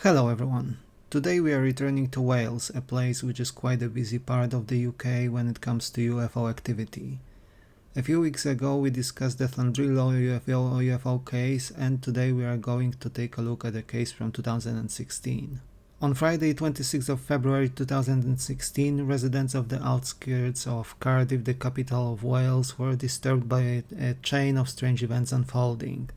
Hello everyone. Today we are returning to Wales, a place which is quite a busy part of the UK when it comes to UFO activity. A few weeks ago we discussed the Llandrillo UFO case, and today we are going to take a look at a case from 2016. On Friday 26th of February 2016, residents of the outskirts of Cardiff, the capital of Wales, were disturbed by a chain of strange events unfolding.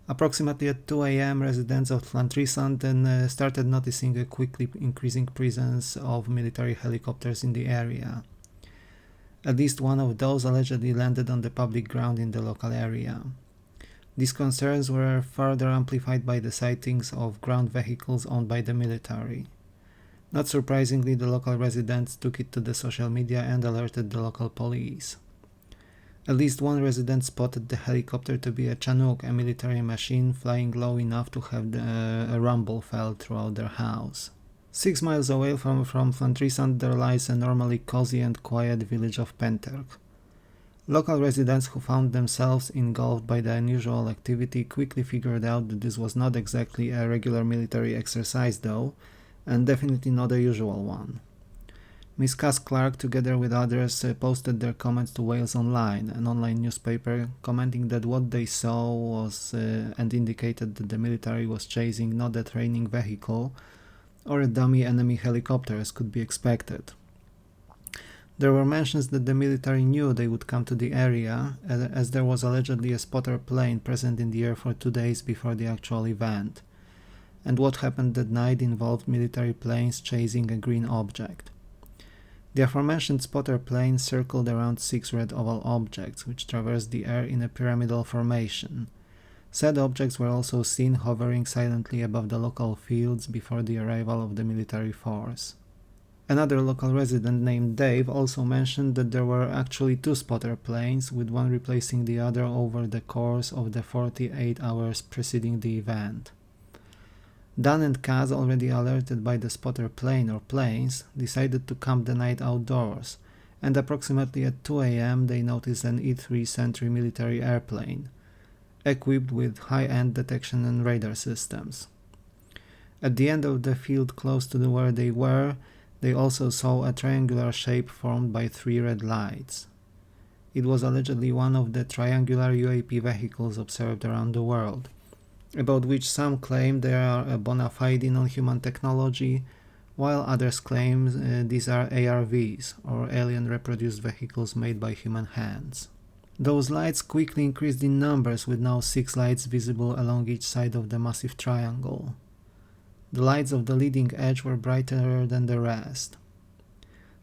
Approximately at 2 a.m., residents of Pentyrch started noticing a quickly increasing presence of military helicopters in the area. At least one of those allegedly landed on the public ground in the local area. These concerns were further amplified by the sightings of ground vehicles owned by the military. Not surprisingly, the local residents took it to the social media and alerted the local police. At least one resident spotted the helicopter to be a Chinook, a military machine flying low enough to have a rumble felt throughout their house. 6 miles away from Pentyrch there lies a normally cozy and quiet village of Pentyrch. Local residents who found themselves engulfed by the unusual activity quickly figured out that this was not exactly a regular military exercise though, and definitely not a usual one. Miss Cass Clark, together with others, posted their comments to Wales Online, an online newspaper, commenting that what they saw was and indicated that the military was chasing not a training vehicle or a dummy enemy helicopter as could be expected. There were mentions that the military knew they would come to the area, as there was allegedly a spotter plane present in the air for 2 days before the actual event, and what happened that night involved military planes chasing a green object. The aforementioned spotter plane circled around 6 red oval objects, which traversed the air in a pyramidal formation. Said objects were also seen hovering silently above the local fields before the arrival of the military force. Another local resident named Dave also mentioned that there were actually 2 spotter planes, with one replacing the other over the course of the 48 hours preceding the event. Dan and Kaz, already alerted by the spotter plane or planes, decided to camp the night outdoors, and approximately at 2 a.m. they noticed an E-3 Sentry military airplane, equipped with high-end detection and radar systems. At the end of the field close to where they were, they also saw a triangular shape formed by 3 red lights. It was allegedly one of the triangular UAP vehicles observed around the world, about which some claim they are a bona fide non-human technology, while others claim these are ARVs, or alien reproduced vehicles made by human hands. Those lights quickly increased in numbers, with now 6 lights visible along each side of the massive triangle. The lights of the leading edge were brighter than the rest.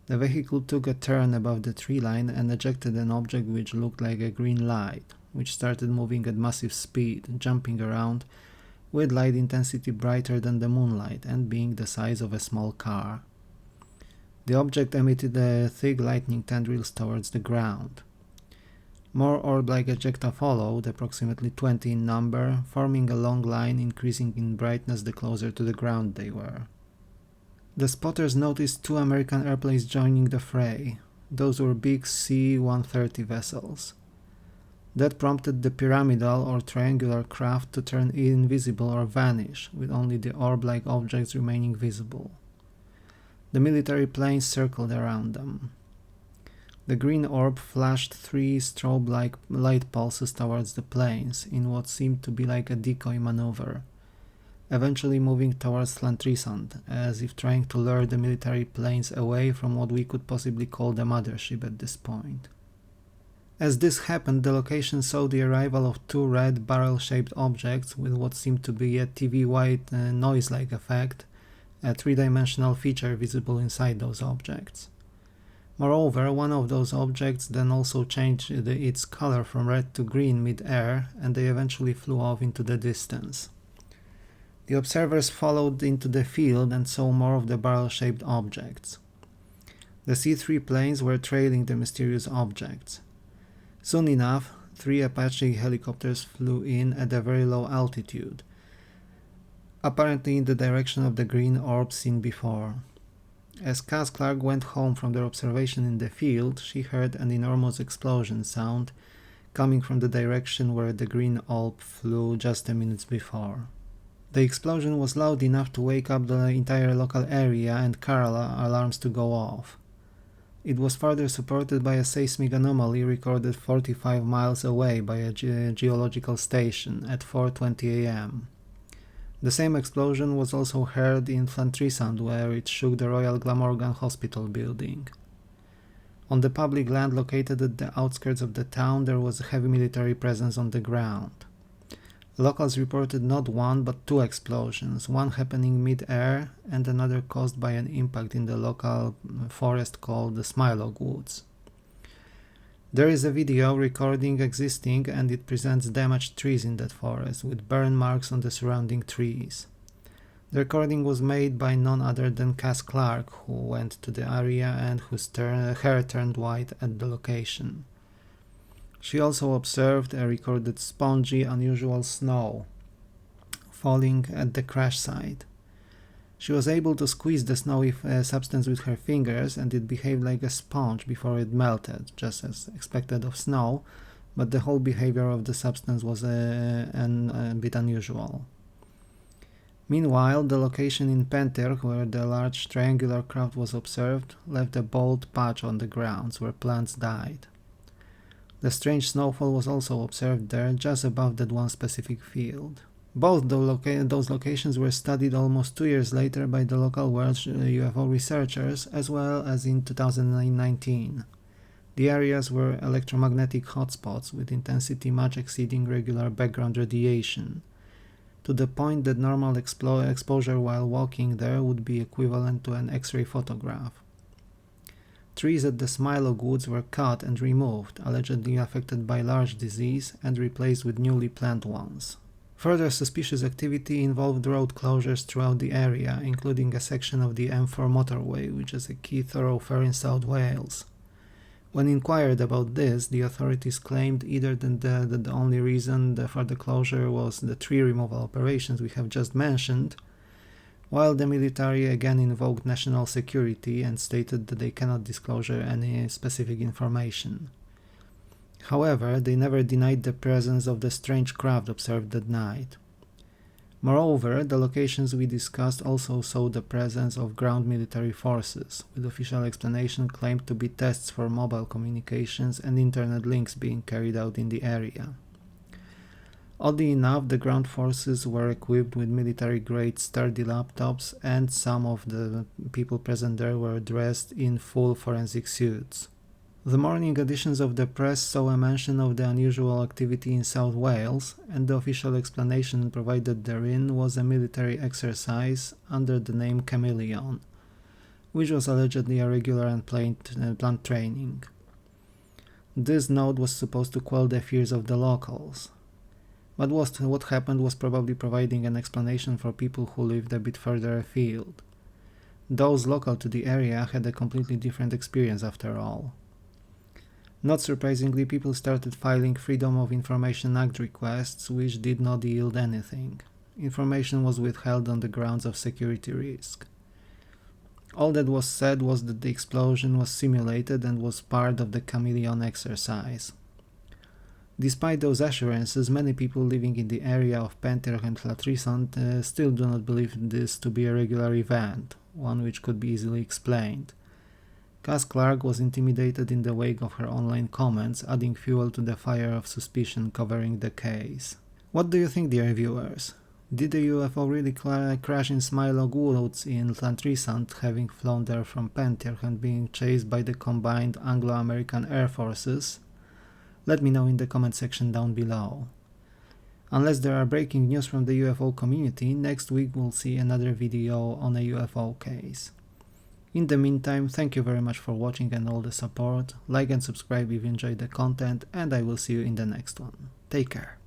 The vehicle took a turn above the tree line and ejected an object which looked like a green light, which started moving at massive speed, jumping around, with light intensity brighter than the moonlight and being the size of a small car. The object emitted a thick lightning tendrils towards the ground. More orb-like ejecta followed, approximately 20 in number, forming a long line increasing in brightness the closer to the ground they were. The spotters noticed 2 American airplanes joining the fray. Those were big C-130 vessels. That prompted the pyramidal or triangular craft to turn invisible or vanish, with only the orb-like objects remaining visible. The military planes circled around them. The green orb flashed 3 strobe-like light pulses towards the planes, in what seemed to be like a decoy maneuver, eventually moving towards Pentyrch, as if trying to lure the military planes away from what we could possibly call the mothership at this point. As this happened, the location saw the arrival of 2 red barrel-shaped objects with what seemed to be a TV-wide noise-like effect, a 3-dimensional feature visible inside those objects. Moreover, one of those objects then also changed its color from red to green mid-air, and they eventually flew off into the distance. The observers followed into the field and saw more of the barrel-shaped objects. The C-3 planes were trailing the mysterious objects. Soon enough, 3 Apache helicopters flew in at a very low altitude, apparently in the direction of the green orb seen before. As Cass Clark went home from their observation in the field, she heard an enormous explosion sound coming from the direction where the green orb flew just a minute before. The explosion was loud enough to wake up the entire local area and car alarms to go off. It was further supported by a seismic anomaly recorded 45 miles away by a geological station at 4:20 am. The same explosion was also heard in Pentyrch, where it shook the Royal Glamorgan Hospital building. On the public land located at the outskirts of the town, there was a heavy military presence on the ground. Locals reported not one but two explosions, one happening mid-air and another caused by an impact in the local forest called the Smilog Woods. There is a video recording existing and it presents damaged trees in that forest with burn marks on the surrounding trees. The recording was made by none other than Cass Clark, who went to the area and whose hair turned white at the location. She also observed and recorded spongy, unusual snow falling at the crash site. She was able to squeeze the snowy substance with her fingers and it behaved like a sponge before it melted, just as expected of snow, but the whole behavior of the substance was a bit unusual. Meanwhile, the location in Pentyrch, where the large triangular craft was observed, left a bold patch on the grounds where plants died. The strange snowfall was also observed there, just above that one specific field. Both those locations were studied almost 2 years later by the local World UFO researchers, as well as in 2019. The areas were electromagnetic hotspots with intensity much exceeding regular background radiation, to the point that normal exposure while walking there would be equivalent to an X-ray photograph. Trees at the Smilog Woods were cut and removed, allegedly affected by large disease, and replaced with newly planted ones. Further suspicious activity involved road closures throughout the area, including a section of the M4 motorway, which is a key thoroughfare in South Wales. When inquired about this, the authorities claimed either that the only reason for the closure was the tree removal operations we have just mentioned, while the military again invoked national security and stated that they cannot disclose any specific information. However, they never denied the presence of the strange craft observed that night. Moreover, the locations we discussed also saw the presence of ground military forces, with official explanation claimed to be tests for mobile communications and internet links being carried out in the area. Oddly enough, the ground forces were equipped with military-grade sturdy laptops, and some of the people present there were dressed in full forensic suits. The morning editions of the press saw a mention of the unusual activity in South Wales, and the official explanation provided therein was a military exercise under the name Chameleon, which was allegedly a regular and planned training. This note was supposed to quell the fears of the locals. But what happened was probably providing an explanation for people who lived a bit further afield. Those local to the area had a completely different experience after all. Not surprisingly, people started filing Freedom of Information Act requests, which did not yield anything. Information was withheld on the grounds of security risk. All that was said was that the explosion was simulated and was part of the Chameleon exercise. Despite those assurances, many people living in the area of Pentyrch and Pentyrch still do not believe this to be a regular event, one which could be easily explained. Cass Clark was intimidated in the wake of her online comments, adding fuel to the fire of suspicion covering the case. What do you think, dear viewers? Did the UFO really crash in Smilog Woods in Pentyrch, having flown there from Pentyrch and being chased by the combined Anglo-American Air Forces? Let me know in the comment section down below. Unless there are breaking news from the UFO community, next week we'll see another video on a UFO case. In the meantime, thank you very much for watching and all the support. Like and subscribe if you enjoyed the content, and I will see you in the next one. Take care.